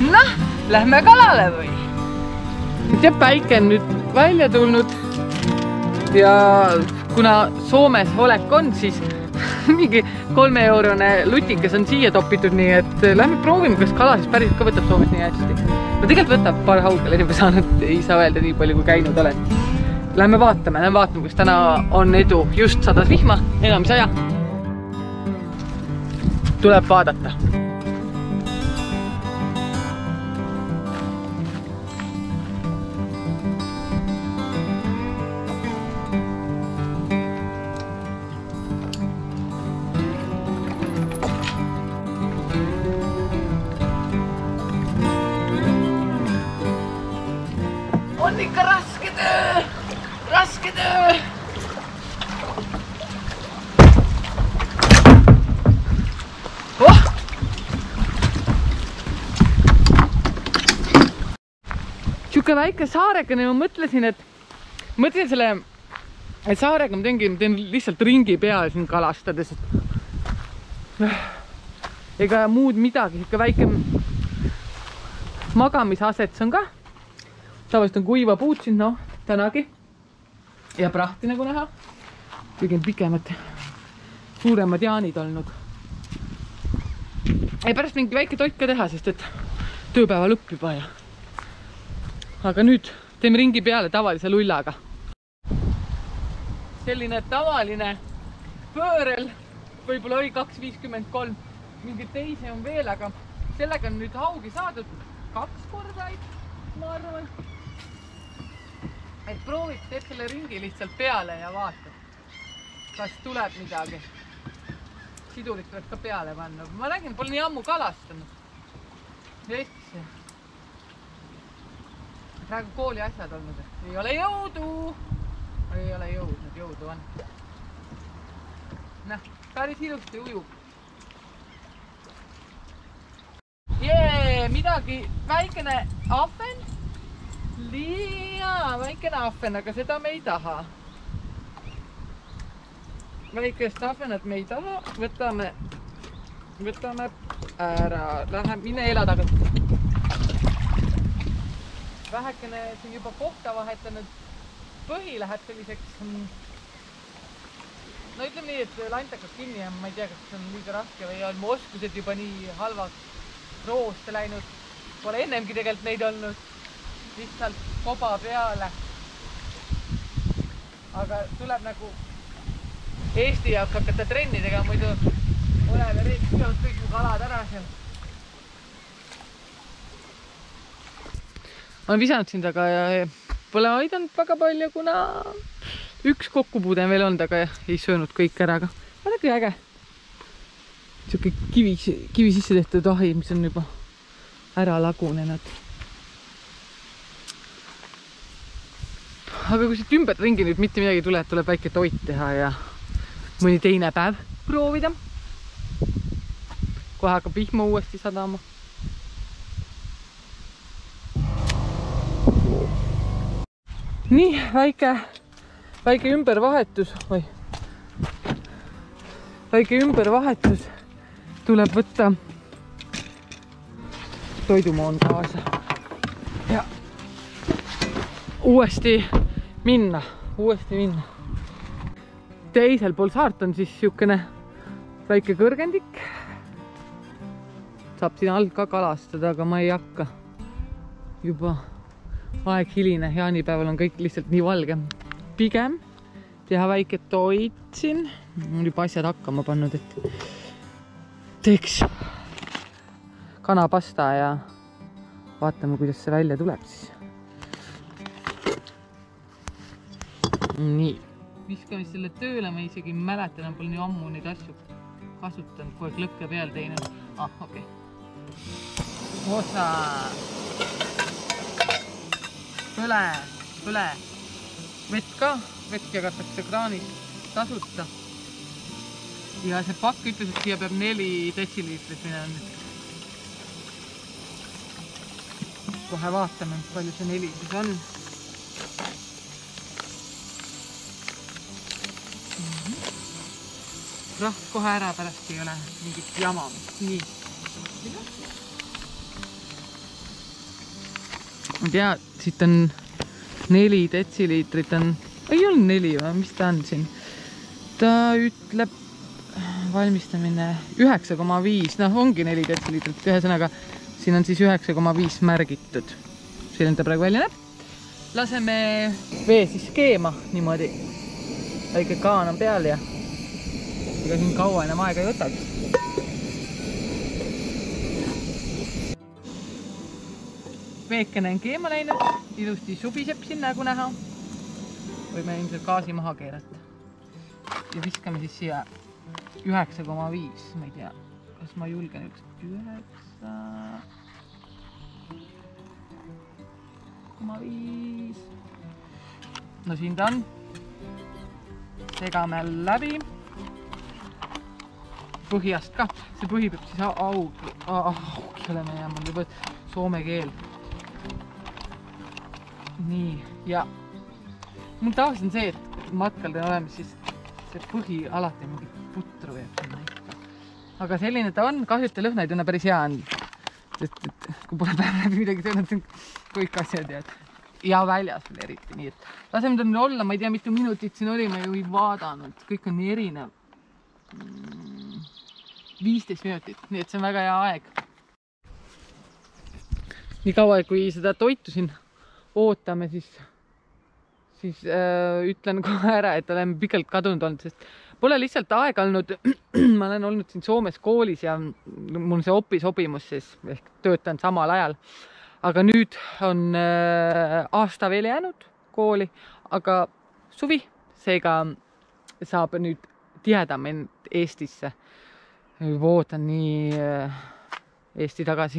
Noh, lähme kalale või? Teab, päike on nüüd välja tulnud ja kuna Soomes olek on, siis mingi 3-eurone lutikas on siia topitud, nii et lähme proovime, kas kala siis päris ka võtab Soomes nii hästi. No tegelikult võtab paar haugel, juba saanud, ei saa öelda nii palju, kui käinud olen. Lähme vaatame, kas täna on edu. Just sadas vihma, enam ei saja. Tuleb vaadata. On ikka raske töö! Raske töö! Oh! Siuke väike saarekene, ma mõtlesin selle saarega ma teen lihtsalt ringi peal siin kalastades. Ega muud midagi, siuke väike magamisasets on ka. Tavaliselt on kuiva puud siin, noh, tänagi. Ja prahti nagu näha. Kõige pikemad, suuremad jaanid olnud. Ei pärast mingi väike toit ka teha, sest et tööpäeva lõpp juba ja. Aga nüüd teeme ringi peale tavalise lullaga. Selline tavaline pöörel, võib-olla oli 2.53, mingi teise on veel, aga sellega on nüüd haugi saadud 2 kordaid, ma arvan. Et prooviks, teed selle ringi lihtsalt peale ja vaatad, kas tuleb midagi. Sidurit tuleks ka peale panna. Ma räägin, pole nii ammu kalastanud. Eestisse. Praegu kooli asjad olnud. Ei ole jõudu. Ei ole jõudnud, jõudu on. Näh, päris ilusti ujub. Jee, midagi väikene ahven. Jaa, väikene ahven, aga seda me ei taha. Väikest ahvenat me ei taha. Võtame ära. Lähe, mine ela tagasi. Vähekene siin juba kohta vahetanud. Põhi läheb selliseks, no ütleme nii, et lantakas kinni ja ma ei tea, kas see on liiga raske või on mu oskused juba nii halvaks rooste läinud. Pole ennemgi tegelikult neid olnud, lihtsalt koba peale. Aga tuleb nagu Eesti jaoks hakata trennidega, muidu oleme reekinud kõik mu kalad ära seal. Ma olen visanud siin taga ja pole aidanud väga palju, kuna üks kokkupuude on veel olnud, aga ei söönud kõik ära, aga vaadake äge. Siuke kivi sisse tehtud ahi, mis on juba ära lagunenud. Aga kui siit ümber ringi nüüd mitte midagi tuleb, tuleb väike toit teha ja mõni teine päev proovida. Kohe hakkab vihma uuesti sadama. Nii, väike ümbervahetus, väike ümbervahetus tuleb võtta toidumoon kaasa ja uuesti minna. Teisel pool saart on siis siukene väike kõrgendik. Saab siin all ka kalastada, aga ma ei hakka. Juba aeg hiline, jaanipäeval on kõik lihtsalt nii valge. Pigem teha väike toit siin. Mul juba asjad hakkama pannud, et teeks kanapasta ja vaatame, kuidas see välja tuleb siis. Nii. Viskame selle tööle, ma isegi mäletan, pole nii ammu neid asju kasutanud, kogu aeg lõkke peal teinud. Okei. Osa. Põle. Vett ka, vett jagatakse kraanis tasuta. Ja see pakk ütles, et siia peab 4 detsiliitrit minema. Kohe vaatame, palju see 4 siis on. Rahv kohe ära, pärast ei ole mingit jama. Nii. ma ei tea, siit on 4 detsiliitrit on, ei olnud 4 või, mis ta on siin? Ta ütleb valmistamine 9,5, noh ongi 4 detsiliitrit, ühesõnaga siin on siis 9,5 märgitud. Selline ta praegu välja näeb. Laseme vee siis keema niimoodi. Väike kaan on peal ja ega siin kaua enam aega ei võtagi. Veekene on keema läinud, ilusti subiseb siin nagu näha. Võime ilmselt gaasi maha keerata. Ja viskame siis siia 9,5, ma ei tea, kas ma julgen 9,5. No siin ta on. Segame läbi. Põhjast ka. See põhi peab siis augi olema ja mul juba soome keel. Nii, ja mul tavaliselt on see, et matkal on olemas siis see põhi alati mingi putru jääb sinna ikka. Aga selline ta on, kahjuta lõhna ei tunne päris hea on. Sest kui pole päev läbi midagi tõenäoliselt, see on kõik asjad ja väljas veel eriti. Nii et laseme ta olla, ma ei tea, mitu minutit siin oli, ma ju ei vaadanud. Kõik on nii erinev. 15 minutit, nii et see on väga hea aeg. Nii kaua, kui seda toitu siin ootame, siis ütlen kohe ära, et oleme pikalt kadunud olnud, sest pole lihtsalt aega olnud. Ma olen olnud siin Soomes koolis ja mul on see opisobimus siis, ehk töötan samal ajal. Aga nüüd on aasta veel jäänud kooli, aga suvi, seega saab nüüd tihedam Eestisse. Ootan nii Eesti tagasi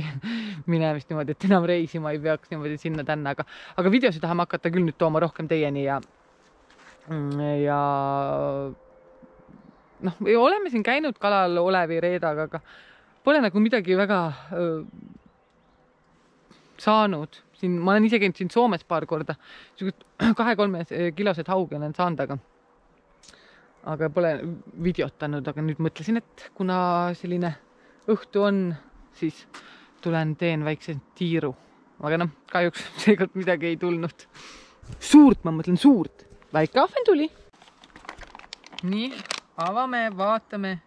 minemist niimoodi, et enam reisima ei peaks niimoodi sinna tänna, aga videosi tahame hakata küll nüüd tooma rohkem teieni ja noh, oleme siin käinud kalal Olevi Reedaga, aga pole nagu midagi väga saanud. Siin, ma olen ise käinud siin Soomes paar korda, 2-3 kilosed haugi olen saanud, aga pole videotanud, aga nüüd mõtlesin, et kuna selline õhtu on, siis teen väikse tiiru. Aga noh, kahjuks seekord midagi ei tulnud. Suurt, ma mõtlen suurt. Väike ahven tuli. Nii, avame, vaatame,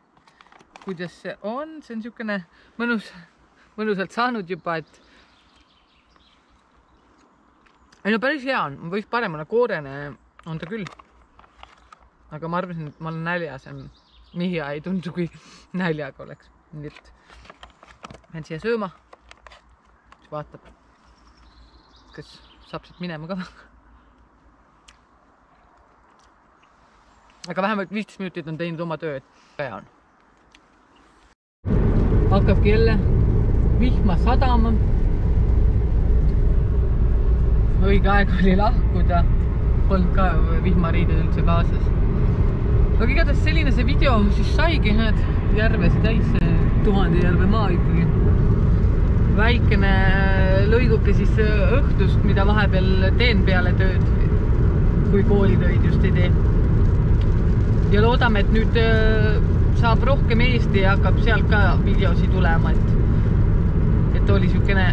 kuidas see on. See on niisugune mõnusalt saanud juba, et ei no päris hea on. Võiks paremana koorene on ta küll. Aga ma arvasin, et ma olen näljas. Nii hea ei tundu, kui näljaga oleks. Nii et lähen siia sööma. Siis vaatab, kas saab siit minema ka. Aga vähemalt 15 minutit on teinud oma töö, et hea on. Hakkabki jälle vihma sadama. Õige aeg oli lahkuda. Polnud ka vihmariided üldse kaasas. Aga igatahes selline see video siis saigi, näed, järvesi täis, 1000 järve maa ikkagi. Väikene lõiguke siis õhtust, mida vahepeal teen peale tööd, kui koolitöid just ei tee. Ja loodame, et nüüd saab rohkem Eesti ja hakkab sealt ka videosi tulema, et oli niisugune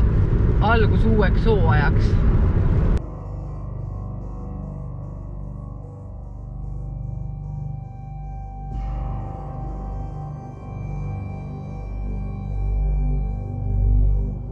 algus uueks hooajaks.